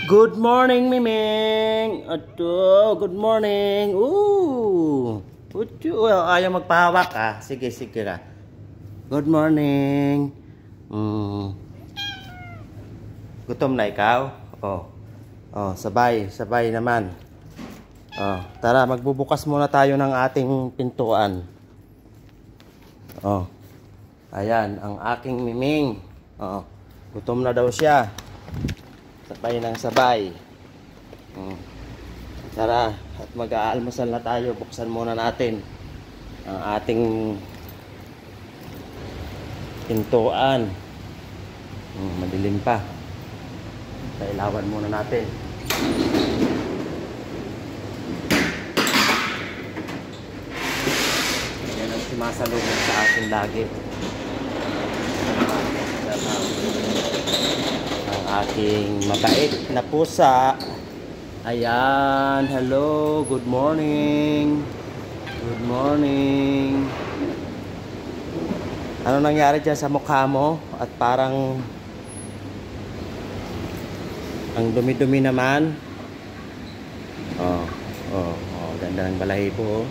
Good morning, Miming. Ato, good morning. Ayaw magpahawak ah. Sige, sige ka. Good morning. Gutom na ikaw? Sabay naman. Tara, magbubukas muna tayo ng ating pintuan. Ayan, ang aking Miming. Gutom na daw siya. Sabay ng sabay. Tara, at mag-aalmusal na tayo. Buksan muna natin ang ating pintuan. Madilim pa. Kailawan muna natin. Yan ang sumasalubong sa akin lagi. Ang aking mabait na pusa. Ayan, hello, good morning. Good morning. Ano nangyari dyan sa mukha mo? At parang ang dumi-dumi naman. Ganda ng balahibo.